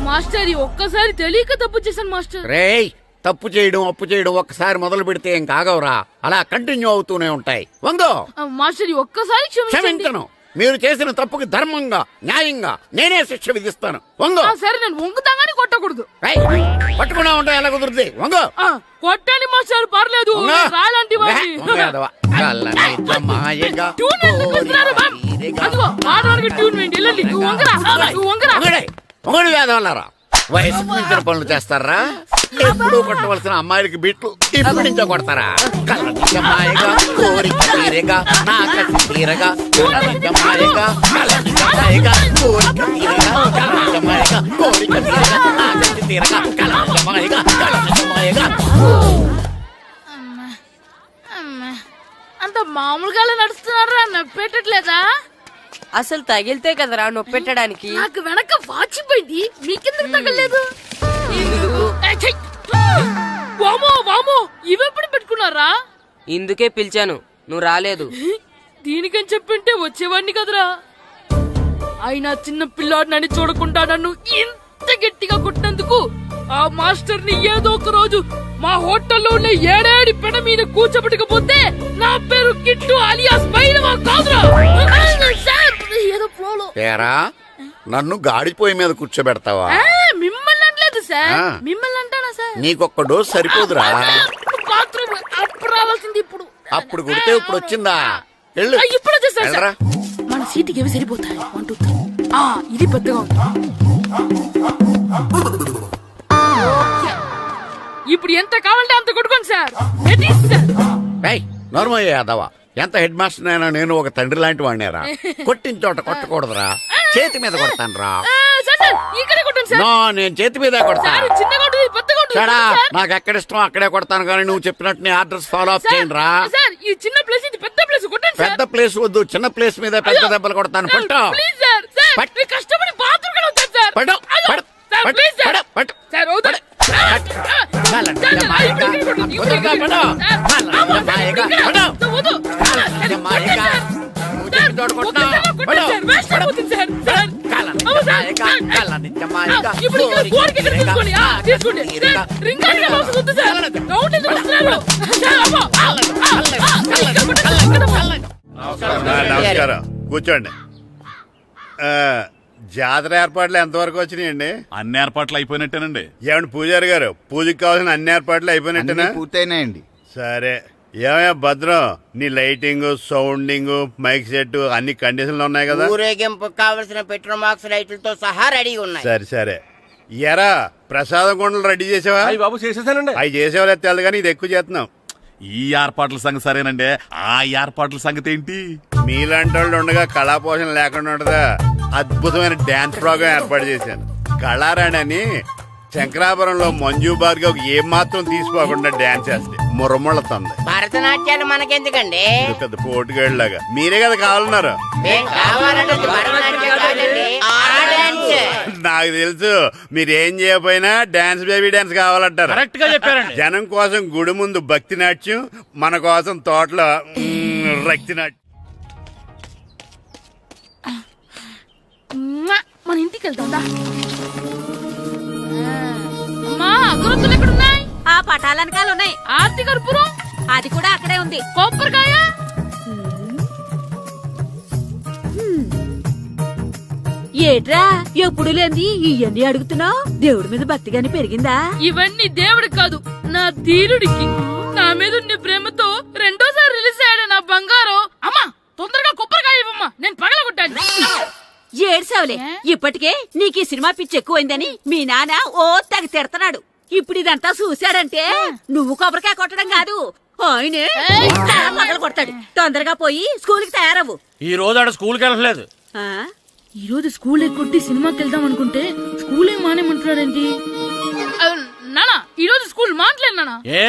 మాస్టర్ ఒక్కసారి తెలియక తప్పు చేశాను మాస్టర్. రేయ్, తప్పు చేయడం అప్పు చేయడం ఒక్కసారి మొదలు పెడితే ఏం కాగవరా. అలా కంటిన్యూ అవుతూనే ఉంటాయి. వందో. మాస్టర్ ఒక్కసారి క్షమించను. మీరు చేసిన తప్పుకి ధర్మంగా న్యాయంగా నేనే శిక్ష విధిస్తాను. వంగో. సరే, నేను వంగుతాగానే కొట్టకూడదు. పట్టుకున్నా ఉంటా ఎలా కుదురుతుంది? వంగో. కొట్టండి మాస్టర్, పర్లేదు. రాలాంటి వేదవల్లారా. వయసు మించిన పనులు చేస్తారా? ఎప్పుడు కొట్టవలసిన అమ్మాయిలకి బిట్లు ఇప్పుడు నుంచో కొడతారా? కలనిజమాయగా కోరిక తీరగా నా కసి తీరగా కలనిజమాయగా కలనిజమాయగా కోరిక తీరగా కలనిజమాయగా కోరిక తీరగా నా కసి తీరగా కలనిజమాయగా కలనిజమాయగా. అంతా మామూలుగా నడుస్తున్నారా నప్పెట్టట్లేదా? అసలు తగిలితే కదరా నొప్పెట్టడానికి. నాకు వెనక వాచిపోయింది, మీకెందుకు తగలేదు? వామో వామో, ఇవెప్పుడు పెట్టుకున్నారా? ఇందుకే పిలిచాను, నువ్వు రాలేదు. దీనికని చెప్పింటే వచ్చేవాడిని కదరా. అయినా చిన్న పిల్లాడినని చూడకుండా నన్ను ఇంత గట్టిగా కొట్టినందుకు ఆ మాస్టర్ ని ఏదో ఒక రోజు మా హోటల్లో ఉన్న ఏడేడి పెడ మీద కూర్చోబెట్టకపోతే నా పేరు కిట్టు అలియాస్ బైరవా కాదురా. సార్, ఏదో ఫ్లోలో. ఏరా నన్ను గాడిపోయి మీద కూర్చోబెడతావా? మిమ్మల్ని అనలేదు సార్, ఆ. మిమ్మల్ని అంటానా సార్? నీకొక్క డోస్ సరిపోదురా? బాత్రూమ్ అప్పుడు రావాల్సింది ఇప్పుడు. అప్పుడు కొడితే ఇప్పుడు వచ్చిందా? వెళ్ళు. ఇప్పుడు వచ్చేసా సార్. వెళ్ళరా. మన సీటుకి ఏవి సరిపోతాయి? 1 2 3. ఇది పెద్దగా ఉంది. ఇప్పుడు ఎంత కావాలంటే అంత కొట్టుకోండి సార్. Ready sir. నోర్మయ్య యాదవ, ఎంత హెడ్ మాస్టర్ అయినా నేను ఒక తండ్రి లాంటి వాడినేరా. కొట్టిన చోట కొట్టకూడదురా, చేతి మీద కొడతాను రా. సార్ సార్, ఇక్కడే కొట్టండి సార్. నో, నేను చేతి మీద కొడతా. సార్, చిన్నగా ఉంటుంది, పెద్దగా ఉంటుంది సడా, సార్. నాకు ఎక్కడ ఇష్టం అక్కడే కొడతాను, కానీ నువ్వు చెప్పినట్టు నీ ఆర్డర్స్ ఫాలో అప్ సార్, చేయండి రా. సార్, ఈ చిన్న ప్లేస్, ఇది పెద్ద ప్లేస్, కొట్టండి సార్. పెద్ద ప్లేస్ వద్దు, చిన్న ప్లేస్ మీద పెద్ద దెబ్బలు కొడతాను. పట్టు ప్లీజ్ సార్. సార్, పట్టు. మీరు కష్టపడి బాత్రూమ్ కూడా వచ్చారు సార్. పట్టు, అయ్యో, పట్టు, సార్, పట్టు, ప్లీజ్ సార్. పట్టు, పట్టు. సార్, వద్దు. నమస్కారం, కూర్చోండి. జాతర ఏర్పాట్లు ఎంతవరకు వచ్చినాయండి? అన్ని ఏర్పాట్లు అయిపోయినట్టేనండి. ఏమండి పూజారి గారు, పూజకి కావాల్సిన అన్ని ఏర్పాట్లు అయిపోయినట్టేనా? పూర్తయినాయండి. సరే, ఏమయ్యా భద్రం, నీ లైటింగ్, సౌండింగ్, మైక్ సెట్ అన్ని కండిషన్లు ఉన్నాయి కదా? ఊరేగింపు కావలసిన పెట్రోల్ మార్క్స్ లైట్లతో సహా రెడీ ఉన్నాయి. సరే సరే. ఎరా ప్రసాదం కొండలు రెడీ చేసావా? బాబు చేసేసానండి. అవి చేసేవాళ్ళు తెలదు కానీ ఇది ఎక్కువ చేస్తున్నాం. ఈ ఏర్పాట్ల సంగతి సరేనండి, ఆ ఏర్పాట్ల సంగతి ఏంటి? మీలాంటి వాళ్ళు ఉండగా కళాపోషణ లేకుండా ఉండదా? అద్భుతమైన డాన్స్ ప్రోగ్రామ్ ఏర్పాటు చేశాను. కళారాణి అని శంకరాపురంలో మంజు భార్గవ్ ఏం మాత్రం తీసుకోకుండా డాన్స్ చేస్తే మురముళ్ళతుంది. భరతనాట్యాలు మనకెందుకండి? పెద్ద పోటుగాళ్ళలాగా మీరే కదా కావాలన్నారు. మేం కావాలంటే భరతనాట్యం కాదండి, ఆ డాన్స్. నాకు తెలుసు, మీరేం చేయకపోయినా డాన్స్ బేబీ డాన్స్ కావాలంటారు. కరెక్ట్ గా చెప్పారండి. జనం కోసం గుడి ముందు భక్తి నాట్యం, మన కోసం తోటలో రక్తి నాట్యం. మన ఇంటికి వెళ్తా. అమ్మా, అగరొత్తులు ఎక్కడున్నాయి? ఆ పటాలనకాలు ఉన్నాయి. ఆర్తి కర్పూరం అది కూడా అక్కడే ఉంది. కొబ్బరికాయ ఏట్రా ఎప్పుడు లేని ఇవన్నీ అడుగుతున్నావు? దేవుడి మీద భక్తి గాని పెరిగిందా? ఇవన్నీ దేవుడికి కాదు, నా ధీరుడికి. నా మీద ఉండే ప్రేమతో రెండోసారి రిలీజ్ అయ్యాడు నా బంగారం. అమ్మా, తొందరగా కొబ్బరికాయ ఇవ్వమ్మా, నేను పగలగొట్టాను. ఏడ్సావులే, ఇప్పటికే నీకు ఈ సినిమా పిచ్చి ఎక్కువైందని మీ నాన్న ఓ తెగ తిడతాడు. ఇప్పుడు ఇదంతా చూశాడంటే నువ్వు కొబ్బరికాయ కొట్టడం కాదు, ఆయనే పగల కొడతాడు. తొందరగా పోయి స్కూల్ కి తయారవు. ఈ రోజు ఆడ స్కూల్కి వెళ్ళలేదు. ఆ? ఈ రోజు స్కూల్ ఎక్కొట్టి సినిమాకి వెళ్దాం అనుకుంటే స్కూల్ ఏం మానేమంటున్నాడేంటి? నానా, ఈ రోజు స్కూల్ మానట్లేదు నానా. ఏ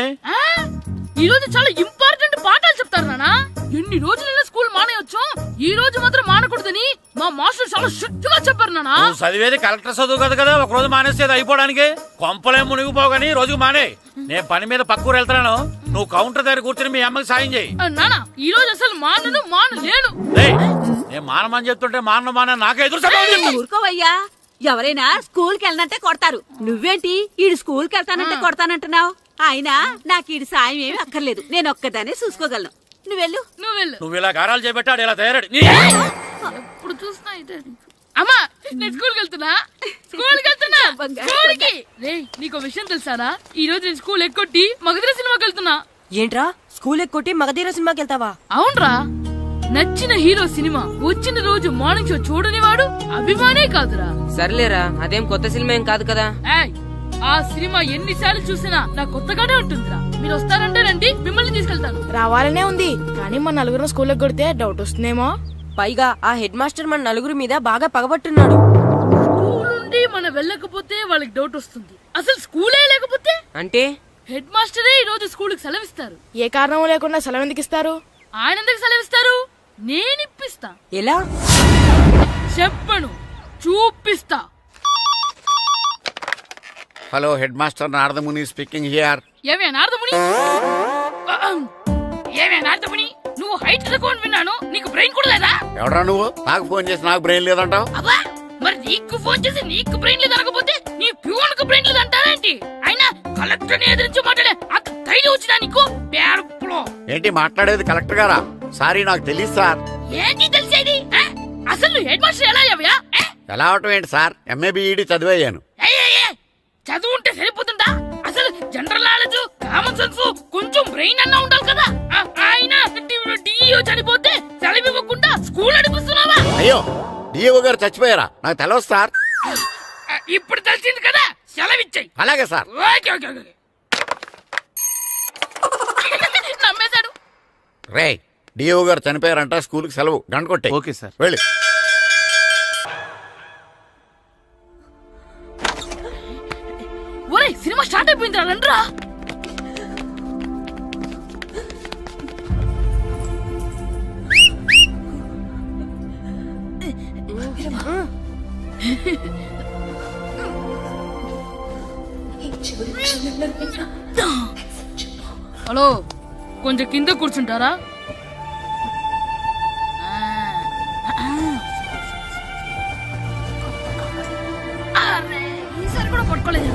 ఈ రోజు చాలా ఇంపార్టెంట్ పాఠాలు చెప్తారు నానా. ఎన్ని రోజులైనా స్కూల్ మానేయొచ్చు, ఈ రోజు మాత్రం మానకూడదని మా మాస్టర్ చాలా స్ట్రిక్ట్ గా చెప్పారు నానా. నువ్వు చదివేది కలెక్టర్ చదువు కదా కదా, ఒక రోజు మానేసేది అయిపోవడానికి. కొంపలే మునిగిపోగాని రోజుకు మానే. నేను పని మీద పక్కూరు వెళ్తున్నాను, నువ్వు కౌంటర్ దగ్గర కూర్చొని మీ అమ్మకి సాయం చేయి. నానా, ఈ రోజు అసలు మానలేను. నేను మానమని చెప్తుంటే మాన నాకే ఎదురు సమాధానం చెప్తావు. ఊరుకోవయ్యా, ఎవరైనా స్కూల్ కి వెళ్ళనంటే కొడతారు. నువ్వేంటి ఈడు స్కూల్ కి వెళ్తానంటే కొడతానంటున్నావు? అయినా నాకు ఈడు సాయం ఏమి అక్కర్లేదు, నేను ఒక్కదానే చూసుకోగలను. నువ్వెళ్ళు. నువ్వు ఇలా గారాలు చేపెట్టాడు ఇలా తయారాడు. ఇప్పుడు చూస్తున్నా ఇదే. అమ్మా, నేను స్కూల్కి వెళ్తున్నా. స్కూల్కి రేయ్, నీకు విషయం తెలుసారా? ఈ రోజు నేను స్కూల్ ఎక్కొట్టి మగధీర సినిమాకి వెళ్తున్నా. ఏంట్రా, స్కూల్ ఎక్కొట్టి మగధీర సినిమాకి వెళ్తావా? అవునరా, నచ్చిన హీరో సినిమా వచ్చిన రోజు మార్నింగ్ షో చూడని వాడు అభిమానే కాదురా. సర్లేరా, అదేం కొత్త సినిమా ఏం కాదు కదా. ఆ సినిమా ఎన్నిసార్లు చూసినా నా కొత్తగానే ఉంటుందిరా. మీరు వస్తారంటే రండి, మిమ్మల్ని తీసుకెళ్తాను. రావాలనే ఉంది, కానీ మన నలుగురు స్కూల్కి కొడితే డౌట్ వస్తుందేమో. పైగా ఆ హెడ్ మాస్టర్ మన నలుగురి మీద బాగా పగబట్టున్నాడు. స్కూల్ నుండి మనం వెళ్ళకపోతే వాళ్ళకి డౌట్ వస్తుంది. అసలు స్కూలే లేకపోతే అంటే హెడ్ మాస్టరే ఈ రోజు స్కూల్ కి సెలవిస్తారు. ఏ కారణం లేకుండా సెలవు ఎందుకు ఇస్తారు? ఆయన ఎందుకు సెలవిస్తారు? నేను ఇప్పిస్తా. ఎలా? చెప్పను, చూపిస్తా. Hello head master Naradamuni speaking here. ఏమే నారదముని, ఏమే నారదముని, నువ్వు హైట్ తక్కువ విన్నాను, నీకు బ్రెయిన్ కూడా లేదా? ఎవడరా నువ్వు? నాకు ఫోన్ చేసి నాకు బ్రెయిన్ లేదంటావు? అబ్బా, మరి నీకు ఫోన్ చేసి నీకు బ్రెయిన్ లేదు అనకపోతే నీ ప్యూన్ కు బ్రెయిన్ లేదు అంటారేంటి? అయినా కలెక్టర్ ని ఎదిరించి మాట్లాడే అంత ధైర్యం వచ్చినా నీకు? పేరులో ఏంటి మాట్లాడేది? కలెక్టర్ గారా? సారీ, నాకు తెలియదు సార్. ఏంటి తెలిసేది? అసలు నువ్వు హెడ్ మాస్టర్ ఎలా అయ్యావా? ఎలా అవటం ఏంటి సార్? MA B Ed చదివయ్యాను. చదువు ఉంటే సరిపోతుందా? అసలు జనరల్ నాలెడ్జ్, కామన్ సెన్స్, కొంచెం బ్రెయిన్ అన్నా ఉండాలి కదా. ఆయన డిఇఓ చనిపోతే సెలవు ఇవ్వకుండా స్కూల్ నడిపిస్తున్నావా? అయ్యో, డిఓ గారు చచ్చిపోయారా? నాకు తెలియదు సార్. ఇప్పుడు తెలిసింది కదా, సెలవిచ్చాయి. అలాగే సార్. Okay okay okay. నమ్మేశాడు. రే, డిఓ గారు చనిపోయారంట, స్కూల్కి సెలవు. గంట కొట్టే. Okay sir. వెళ్ళి. ఒరే, సినిమా స్టార్ట్ అయిపోయింది, రండ్రా. హలో, కొంచెం కింద కూర్చుంటారా? ఈసారి కూడా పట్టుకోలేదు.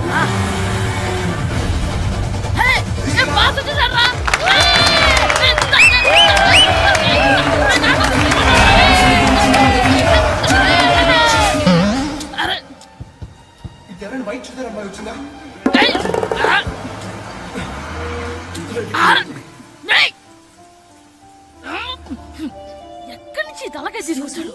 ఎక్కడి నుంచి తలకాయ తీసుకొచ్చాడు?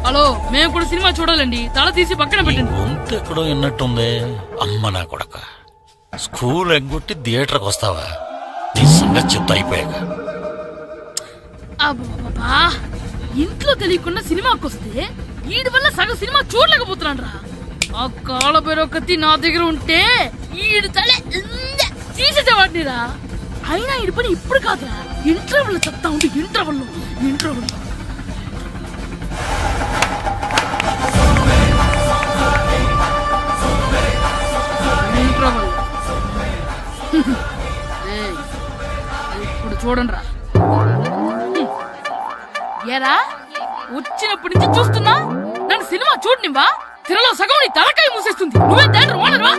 హలో, మేము కూడా సినిమా చూడాలండి. తల తీసి పక్కన పెట్టండి. గొంతు ఎక్కడో విన్నట్టుంది. అమ్మ నా కొడక, స్కూల్ ఎగ్గొట్టి థియేటర్కి వస్తావా? నీ సంగతి చెప్తా అయిపోయాక. అబ్బా, ఇంట్లో తెలియకుండా సినిమాకి వస్తే వీడి వల్ల సగం సినిమా చూడలేకపోతున్నాడు రా. ఆ కాళ్ళ బెరొకతి నా దగ్గర ఉంటే ఈడు తల తీసేసేవాడిని రా. అయినా ఈడి పని ఇప్పుడు కాదురా, ఇంటర్వెల్ చెప్తా ఉంటే ఇంటర్వెల్ ఇప్పుడు చూడండి రా. ఏరా, వచ్చినప్పటి నుంచి చూస్తున్నా, నన్ను సినిమా చూడనివ్వా? తిరలో సగం నీ తలకాయ మూసేస్తుంది. నువ్వే దాని ఓనర్వా?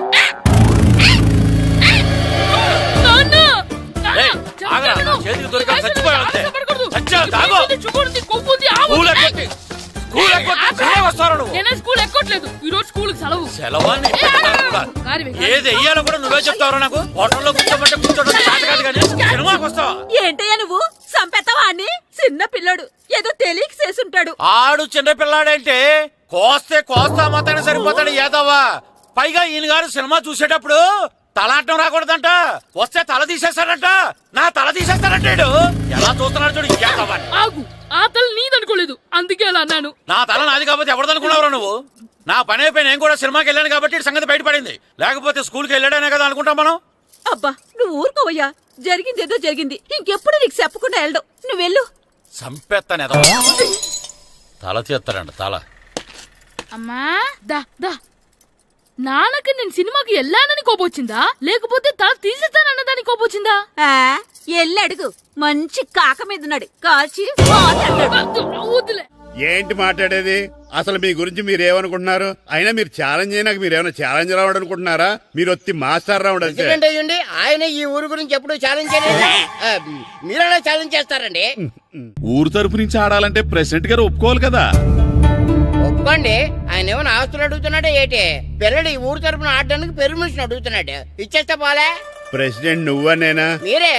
నేనే స్కూల్ ఎక్కట్లేదు, ఈ రోజు స్కూల్ సెలవు. ఏది వెయ్యాలో కూడా నువ్వే చెప్తావు. నాకు హోటల్లో కూర్చోమంటే కూర్చోడం చేత కాదు, కానీ సినిమాకి వస్తావా? ఏంటయ్యా నువ్వు? సంపెత్తవా అని? చిన్న పిల్లడు, ఏదో తెలియక చేసుంటాడు. ఆడు చిన్న పిల్లాడంటే కోస్తే కోస్తా మాత్రమే సరిపోతాడు ఏదవ్వా. పైగా ఈయన గారు సినిమా చూసేటప్పుడు తలాటం రాకూడదంట, వస్తే తల తీసేస్తాడంట. నా తల తీసేస్తాడంటాడు. ఎలా చూస్తున్నాడు చూడు. ఆగు, ఆ తల నీదనుకోలేదు, అందుకే అలా అన్నాను. నా తల నాది కాబట్టి ఎవరిదనుకున్నావురా నువ్వు? నా పని అయిపోయి నేను కూడా సినిమాకి వెళ్ళాను కాబట్టి సంగతి బయటపడింది. లేకపోతే స్కూల్కి వెళ్ళాడనే కదా అనుకుంటాం మనం. అబ్బా, నువ్వు ఊరుకోవయ్యా. జరిగిందేదో జరిగింది, ఇంకెప్పుడు నీకు చెప్పకుండా వెళ్ళడం. నువ్వు వెళ్ళు. సంపెత్తనే తల తీస్తాడంట. తల అమ్మా, దా దా. నాన్నకి నేను సినిమాకి వెళ్ళానని కోపొచ్చిందా, లేకపోతే తల తీసేస్తానన్నదాని కోపొచ్చిందా? ఎల్లి అడుగు. మంచి కాక మీద ఉన్నాడు, కాల్చి వద్దులే. ఏంటి మాట్లాడేది? అసలు మీ గురించి మీరు ఏమనుకుంటున్నారు? అయినా మీరు ఛాలెంజ్ అయినాక మీరు ఏమైనా ఛాలెంజ్ రౌండ్ అనుకుంటున్నారా? మీరు వచ్చి మాస్టర్ రౌండ్ అంటే ఆయన ఈ ఊరు గురించి ఎప్పుడు ఛాలెంజ్ చేయలేదు. మీరైనా ఛాలెంజ్ చేస్తారండి? ఊరు తరపు నుంచి ఆడాలంటే ప్రెసిడెంట్ గారు ఒప్పుకోవాలి కదా. ఒప్పుకోండి. ఆయన ఏమైనా ఆస్తులు అడుగుతున్నాడే ఏంటి? పిల్లడు ఈ ఊరు తరపున ఆడడానికి పెర్మిషన్ అడుగుతున్నాడు. ఇచ్చేస్తే పోలే. ప్రెసిడెంట్ నువ్వా నేనా? మీరే.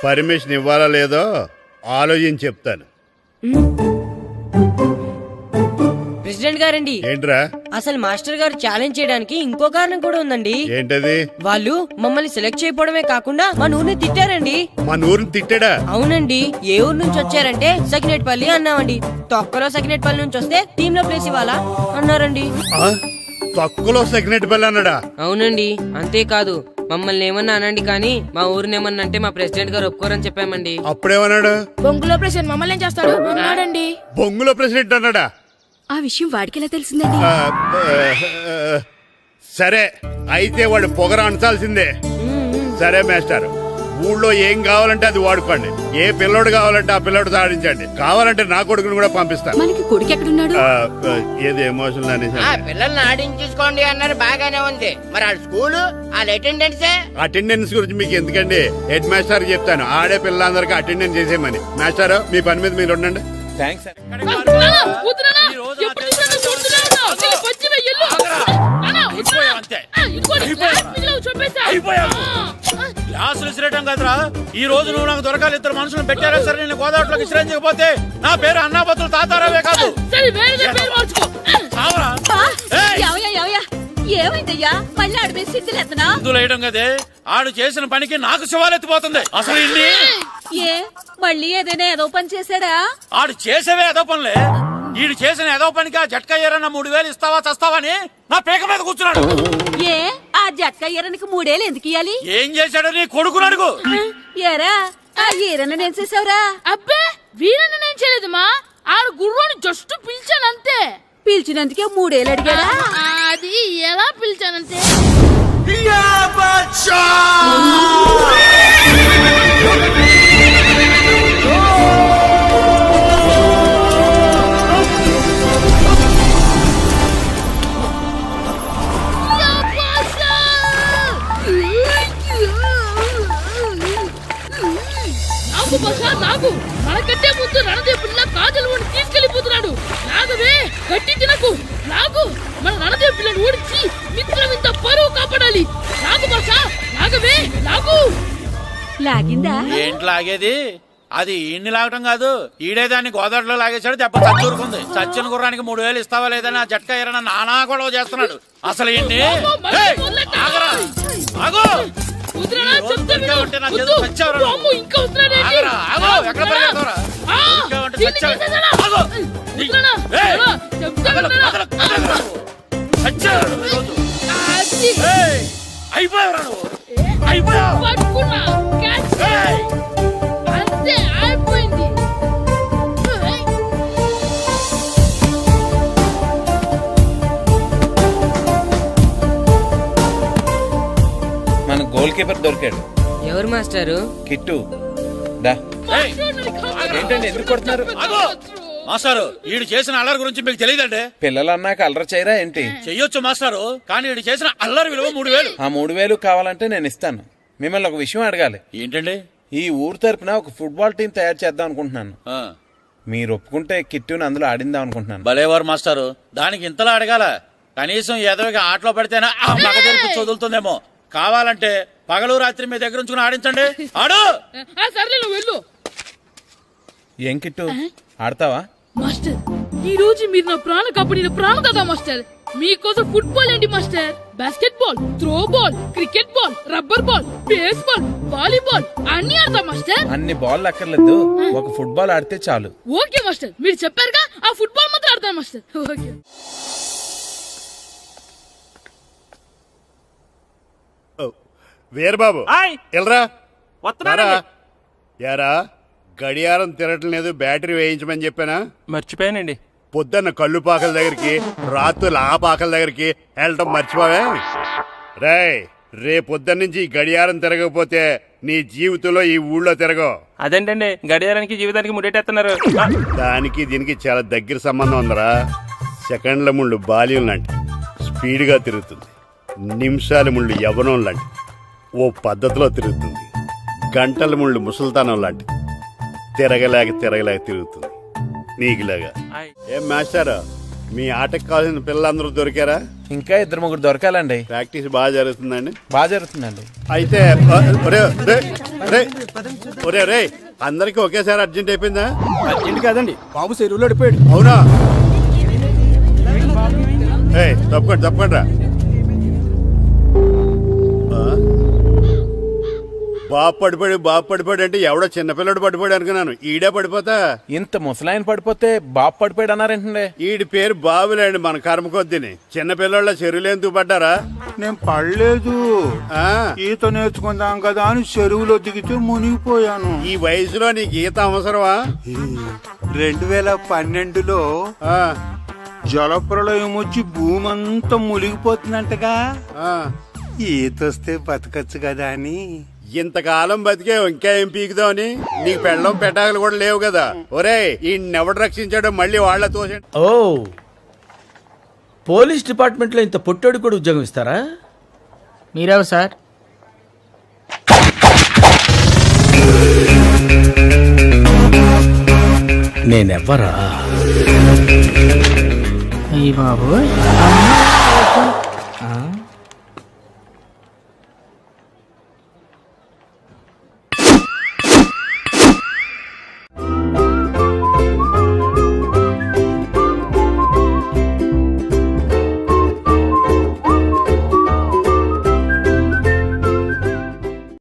పర్మిషన్ ఇవ్వాలా లేదో ఆలోచించి చెప్తాను. ప్రెసిడెంట్ గారండి, ఏంట్రా? అసలు మాస్టర్ గారు ఛాలెంజ్ చేయడానికి ఇంకో కారణం కూడా ఉందండి. ఏంటది? వాళ్ళు మమ్మల్ని సెలెక్ట్ చేయకపోవడమే కాకుండా మా ఊరిని తిట్టారండి. మా ఊరిని తిట్టాడా? అవునండి. ఏ ఊరు నుంచి వచ్చారంటే సకినేట్పల్లి అన్నామండి. తొక్కలో సకినేట్పల్లి నుంచి వస్తే టీమ్ లో ప్లేస్ ఇవ్వాలా అన్నారండి. తక్కువలో సెకండ్ పిల్ల అన్నాడా? అవునండి, అంతేకాదు మమ్మల్ని ఏమన్నా అనండి కానీ మా ఊరిని ఏమన్నా అంటే మా ప్రెసిడెంట్ గారు ఒప్పుకోరని చెప్పామండి. అప్పుడేమన్నాడు? బొంగులో ప్రెసిడెంట్ మమ్మల్ని ఏం చేస్తాడు అన్నాడండి. బొంగులో ప్రెసిడెంట్ అన్నాడా? ఆ విషయం వాడికి ఎలా తెలిసిందండి? సరే అయితే వాడు పొగర అంచాల్సిందే. సరే మాస్టర్, ఊళ్ళో ఏం కావాలంటే అది వాడుకోండి. ఏ పిల్లోడు కావాలంటే ఆ పిల్లోడు సాధించండి. కావాలంటే నా కొడుకుని కూడా పంపిస్తాను. మనకి కొడుకు ఎక్కడున్నాడు? ఏది ఎమోషనల్ అనేసి పిల్లల్ని ఆడించేసుకోండి అన్నారు, బాగానే ఉంది. మరి వాళ్ళ స్కూలు వాళ్ళ అటెండెన్సే. అటెండెన్స్ గురించి మీకు ఎందుకండి, హెడ్ మాస్టర్ చెప్తాను. ఆడే పిల్లలందరికీ అటెండెన్స్ చేసేయమని. మాస్టర్ మీ పని మీద మీరు ఉండండి. థ్యాంక్స్. గ్లాసులు విసిరేయటం కదరా, ఈ రోజు నువ్వు నాకు దొరకాలి. ఇద్దరు మనుషులు పెట్టారా సరే, నేను గోదావరిలోకి విసిరించకపోతే నా పేరు అన్నాబతులు తాతారావే కాదు. ఏమైందయ్యా? మళ్ళీ ఆడిపై సిద్ధులేతనా? వేయడం కదే, ఆడు చేసిన పనికి నాకు శివాలెత్తిపోతుంది. అసలు ఇన్ని ఏ మళ్ళీ ఏదైనా ఏదో పని చేశాడా? ఆడు చేసేవే ఏదో పనులే. ఈడు చేసిన ఏదో పనికి ఆ జట్కా ఏరన్నా 3000 ఇస్తావా చస్తావని నా పేక మీద కూర్చున్నాడు. ఏ ఆ జట్కా ఈరనికి 3 ఏళ్ళు ఎందుకు ఇయ్యాలి? ఏం చేశాడో నీ కొడుకుని అడుగు. ఏరా ఆ ఈరన్న నేను చేసావురా? అబ్బే వీరన్న నేను చేయలేదు మా, ఆడు గుర్రోని జస్ట్ పిలిచానంతే. పిలిచినందుకే 3 ఏళ్ళు అడిగాడా? అది ఎలా పిలిచానంటే నాకు మనకంటే ముందు రణదేవ్ పిల్ల కాజల్ ఓడి తీసుకెళ్లిపోతున్నాడు. లాగవే, గట్టి తినకు, లాగు. మన రణదేవ్ పిల్లని ఓడించి మిత్రం ఇంత పరువు కాపాడాలి. లాగు భాష, లాగవే, లాగు. లాగిందా? ఏంటి లాగేది? అది ఈయన్ని లాగటం కాదు, ఈడే దాన్ని గోదావరిలో లాగేశాడు. దెబ్బ చచ్చూరుకుంది. చచ్చిన గుర్రానికి 3000 ఇస్తావా లేదని ఆ జట్కా ఏరన్నా నానా గొడవ చేస్తున్నాడు. అసలు ఈయన్ని ఆగరా, ఆగు. అయిపోయావురా నువ్వు, అయిపోయావు. అంతే అయిపోయింది. మన గోల్ కీపర్ దొరికాడు. ఎవరు మాస్టారు? కిట్టు దా. ఏంటండి ఎందుకు కొడుతున్నారు? మాస్టారు, ఈడు చేసిన అల్లరి గురించి మీకు తెలియదండి. పిల్లలు అన్నాక అల్లరి చేయరా ఏంటి? చెయ్యొచ్చు మాస్టారు, కానీ ఈడు చేసిన అల్లరి విలువ 3000. ఆ 3000 కావాలంటే నేను ఇస్తాను. మిమ్మల్ని ఒక విషయం అడగాలి. ఏంటండి? ఈ ఊరు తరపున ఒక ఫుట్బాల్ టీం తయారు చేద్దాం అనుకుంటున్నాను. మీరు ఒప్పుకుంటే కిట్టుని అందులో ఆడిందాం అనుకుంటున్నాను. భలేవారు మాస్టారు, దానికి ఇంతలా అడగాల? కనీసం ఏదోగా ఆటలో పడితేనే ఆ మగ తెరిపి చదువుతుందేమో. కావాలంటే పగలు రాత్రి మీ దగ్గర ఉంచుకుని ఆడించండి. ఆడు. సర్లే నువ్వు వెళ్ళు. ఏం కిట్టు ఆడతావా? మాస్టర్, ఈ రోజు మీరు నా ప్రాణ కాపాడిన ప్రాణదాత మాస్టర్. మీకోసం ఫుట్బాల్ ఏంటి master, basket ball, throw ball, cricket ball, rubber ball, base ball, volleyball అన్ని ఆడతా మాస్టర్. అన్ని బాల్ అక్కర్లేదు, ఒక ఫుట్బాల్ ఆడితే చాలు. ఓకే మాస్టర్, మీరు చెప్పారుగా, ఆ ఫుట్బాల్ మాత్రం ఆడతాను మాస్టర్. ఓకే. వీరబాబు ఎల్రా యారా, గడియారం తిరగటం లేదు, బ్యాటరీ వేయించమని చెప్పానా? మర్చిపోయానండి. పొద్దున్న కళ్ళు పాకల దగ్గరికి, రాత్రులు ఆ పాకల దగ్గరికి వెళ్ళటం మర్చిపోవే. రేపొద్దున్న నుంచి ఈ గడియారం తిరగకపోతే నీ జీవితంలో ఈ ఊళ్ళో తిరగవు. అదేంటండి గడియారానికి జీవితానికి ముడేటేస్తున్నారు? దానికి దీనికి చాలా దగ్గర సంబంధం ఉందరా. సెకండ్ల ముళ్ళు బాల్యం లాంటి స్పీడ్గా తిరుగుతుంది. నిమిషాల ముళ్ళు యవ్వనం లాంటి ఓ పద్ధతిలో తిరుగుతుంది. గంటల ముళ్ళు ముసల్తానం లాంటి తిరగలేక తిరుగుతుంది నీకులాగా. ఏం మాస్టర్, మీ ఆటకు కావాల్సిన పిల్లలందరూ దొరికారా? ఇంకా 2-3 దొరకాలండి. ప్రాక్టీస్ బాగా జరుగుతుందండి? బాగా జరుగుతుందండి. అయితే ఒరే అందరికి ఒకేసారి అర్జెంట్ అయిపోయిందా? అర్జెంట్ కాదండి, బాబు చెరువులో అడిపోయాడు. అవునా? తప్పకుండా బాబు పడిపోయాడు అంటే ఎవడో చిన్నపిల్లడు పడిపోయాడు అనుకున్నాను. ఈడే పడిపోతా. ఇంత ముసలాయన పడిపోతే బాబు పడిపోయాడు అన్నారేంటండి? ఈడి పేరు బాబులేండి, మన కర్మ కొద్దిని. చిన్నపిల్లల చెరువులు ఎందుకు పడ్డారా? నేను పడలేదు, ఆ, ఈత నేర్చుకుందాం కదా అని చెరువులో దిగితే మునిగిపోయాను. ఈ వయసులో నీకు ఈత అవసరమా? 2012లో ఆ, జలప్రలయం వచ్చి భూమి అంతా మునిగిపోతుందంటగా. ఆ. ఈతొస్తే బతకచ్చు కదా అని. ఇంతకాలం బతికే ఇంకా ఏం పీకుదామని? నీకు పెళ్ళం పెట్టాకలు కూడా లేవు కదా. ఒరేయ్, ఈ ఎవడు రక్షించాడో మళ్ళీ వాళ్ళ తోసండి. ఓ, పోలీస్ డిపార్ట్మెంట్లో ఇంత పొట్టోడు కూడా ఉద్యోగం ఇస్తారా? మీరెవరు సార్? నేనెవ్వరా? అయ్యి బాబు.